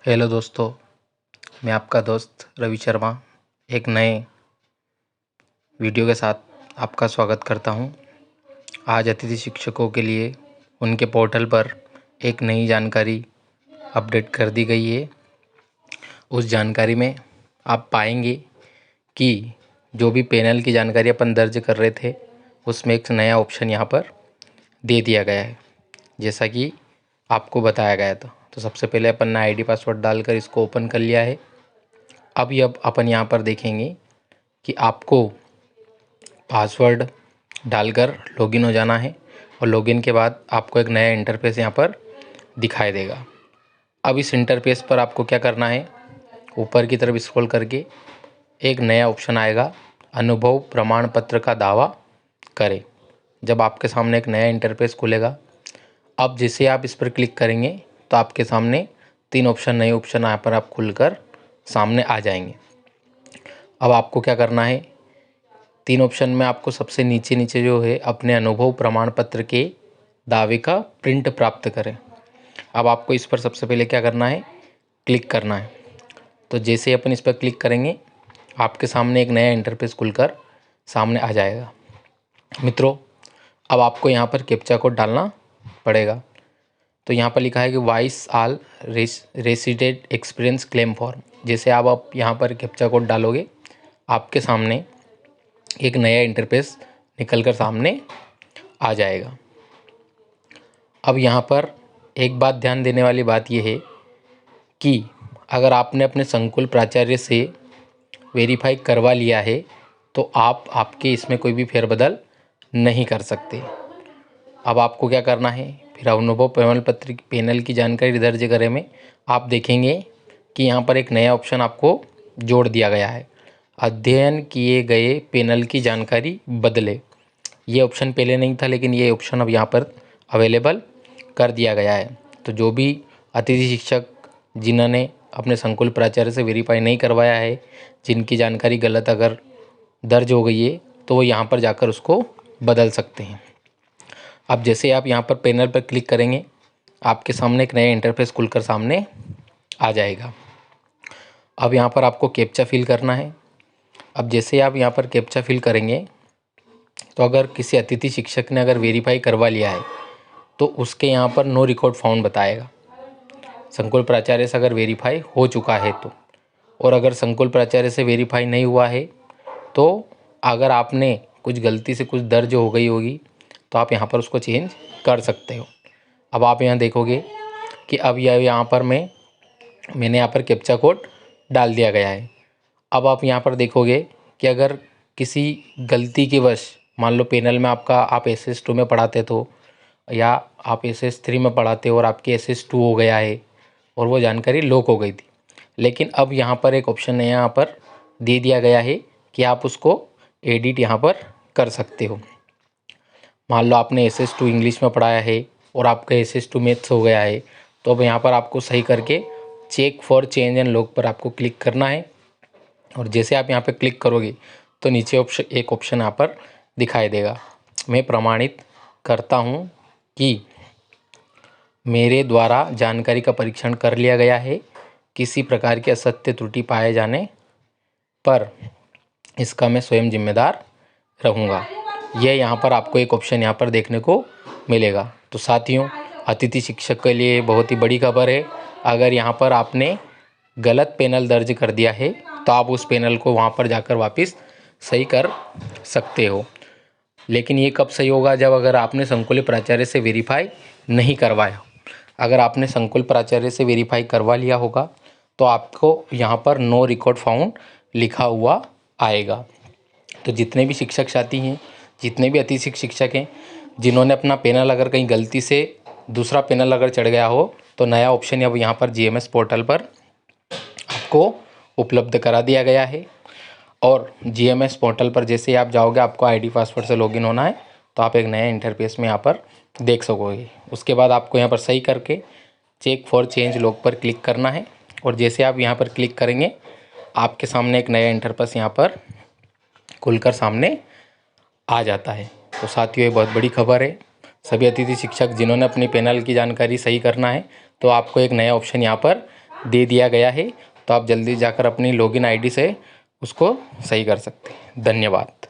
Hello दोस्तों, मैं आपका दोस्त रवि शर्मा एक नए वीडियो के साथ आपका स्वागत करता हूं। आज अतिथि शिक्षकों के लिए उनके पोर्टल पर एक नई जानकारी अपडेट कर दी गई है। उस जानकारी में आप पाएंगे कि जो भी पैनल की जानकारी अपन दर्ज कर रहे थे उसमें एक नया ऑप्शन यहां पर दे दिया गया है, जैसा कि आपको बताया गया था। तो सबसे पहले अपन ने आईडी पासवर्ड डालकर इसको ओपन कर लिया है। अभी अब अपन यहाँ पर देखेंगे कि आपको पासवर्ड डालकर लॉगिन हो जाना है और लॉगिन के बाद आपको एक नया इंटरफेस यहाँ पर दिखाई देगा। अब इस इंटरफेस पर आपको क्या करना है, ऊपर की तरफ स्क्रॉल करके एक नया ऑप्शन आएगा, अनुभव प्रमाण पत्र का दावा करें। जब आपके सामने एक नया इंटरफेस खुलेगा, अब जैसे आप इस पर क्लिक करेंगे तो आपके सामने तीन ऑप्शन नए ऑप्शन यहाँ पर आप खुलकर सामने आ जाएंगे। अब आपको क्या करना है, तीन ऑप्शन में आपको सबसे नीचे जो है अपने अनुभव प्रमाण पत्र के दावे का प्रिंट प्राप्त करें। अब आपको इस पर सबसे पहले क्या करना है, क्लिक करना है। तो जैसे अपन इस पर क्लिक करेंगे आपके सामने एक नया इंटरफेस खुलकर सामने आ जाएगा। मित्रों, अब आपको यहाँ पर कैप्चा कोड डालना पड़ेगा। तो यहाँ पर लिखा है कि voice all resident experience claim form. जैसे आप यहाँ पर कैप्चा कोड डालोगे आपके सामने एक नया इंटरफेस निकलकर सामने आ जाएगा। अब यहाँ पर एक बात ध्यान देने वाली बात यह है कि अगर आपने अपने संकुल प्राचार्य से वेरीफाई करवा लिया है तो आप आपके इसमें कोई भी फेरबदल नहीं कर सकते। अब आपको क्या करना है, फिर अनुभव प्रमाण पत्र पैनल की जानकारी दर्ज करें में आप देखेंगे कि यहाँ पर एक नया ऑप्शन आपको जोड़ दिया गया है, अध्ययन किए गए पैनल की जानकारी बदले। ये ऑप्शन पहले नहीं था, लेकिन ये ऑप्शन अब यहाँ पर अवेलेबल कर दिया गया है। तो जो भी अतिथि शिक्षक जिन्होंने अपने संकुल प्राचार्य से वेरीफाई नहीं करवाया है, जिनकी जानकारी गलत अगर दर्ज हो गई है, तो वो यहाँ पर जाकर उसको बदल सकते हैं। अब जैसे आप यहाँ पर पैनल पर क्लिक करेंगे आपके सामने एक नया इंटरफेस खुलकर सामने आ जाएगा। अब यहाँ पर आपको कैप्चा फिल करना है। अब जैसे आप यहाँ पर कैप्चा फिल करेंगे तो अगर किसी अतिथि शिक्षक ने अगर वेरीफाई करवा लिया है तो उसके यहाँ पर नो रिकॉर्ड फाउंड बताएगा, संकुल प्राचार्य से अगर वेरीफाई हो चुका है तो। और अगर संकुल प्राचार्य से वेरीफाई नहीं हुआ है तो अगर आपने कुछ गलती से कुछ दर्ज हो गई होगी तो आप यहाँ पर उसको चेंज कर सकते हो। अब आप यहाँ देखोगे कि अब यह यहाँ पर मैंने यहाँ पर कैप्चा कोड डाल दिया गया है। अब आप यहाँ पर देखोगे कि अगर किसी गलती के वश मान लो पैनल में आपका आप SS2 में पढ़ाते तो या आप SS3 में पढ़ाते और आपकी SS2 हो गया है और वो जानकारी लॉक हो गई थी, लेकिन अब यहाँ पर एक ऑप्शन है यहाँ पर दे दिया गया है कि आप उसको एडिट यहाँ पर कर सकते हो। मान लो आपने SS2 इंग्लिश में पढ़ाया है और आपका SS2 मैथ्स हो गया है, तो अब यहाँ पर आपको सही करके check for change and lock पर आपको क्लिक करना है। और जैसे आप यहाँ पर क्लिक करोगे तो नीचे एक ऑप्शन यहाँ पर दिखाई देगा, मैं प्रमाणित करता हूँ कि मेरे द्वारा जानकारी का परीक्षण कर लिया गया है, किसी प्रकार की असत्य त्रुटि पाए जाने पर इसका मैं स्वयं जिम्मेदार रहूँगा। यह यहाँ पर आपको एक ऑप्शन यहाँ पर देखने को मिलेगा। तो साथियों, अतिथि शिक्षक के लिए बहुत ही बड़ी खबर है। अगर यहाँ पर आपने गलत पैनल दर्ज कर दिया है तो आप उस पैनल को वहाँ पर जाकर वापस सही कर सकते हो। लेकिन ये कब सही होगा, जब अगर आपने संकुल प्राचार्य से वेरीफाई नहीं करवाया। अगर आपने संकुल प्राचार्य से वेरीफाई करवा लिया होगा तो आपको यहाँ पर नो रिकॉर्ड फाउंड लिखा हुआ आएगा। तो जितने भी शिक्षक साथी हैं, जितने भी अतिथि शिक्षक हैं, जिन्होंने अपना पैनल अगर कहीं गलती से दूसरा पैनल अगर चढ़ गया हो तो नया ऑप्शन अब यहाँ पर GMS पोर्टल पर आपको उपलब्ध करा दिया गया है। और GMS पोर्टल पर जैसे आप जाओगे आपको आईडी पासवर्ड से लॉगिन होना है, तो आप एक नया इंटरफेस में यहाँ पर देख सकोगे। उसके बाद आपको यहाँ पर सही करके चेक फॉर चेंज लॉक पर क्लिक करना है। और जैसे आप यहाँ पर क्लिक करेंगे आपके सामने एक नया इंटरफेस यहाँ पर खुलकर सामने आ जाता है। तो साथियों, ये बहुत बड़ी खबर है। सभी अतिथि शिक्षक जिन्होंने अपनी पैनल की जानकारी सही करना है तो आपको एक नया ऑप्शन यहाँ पर दे दिया गया है, तो आप जल्दी जाकर अपनी लॉगिन आईडी से उसको सही कर सकते हैं। धन्यवाद।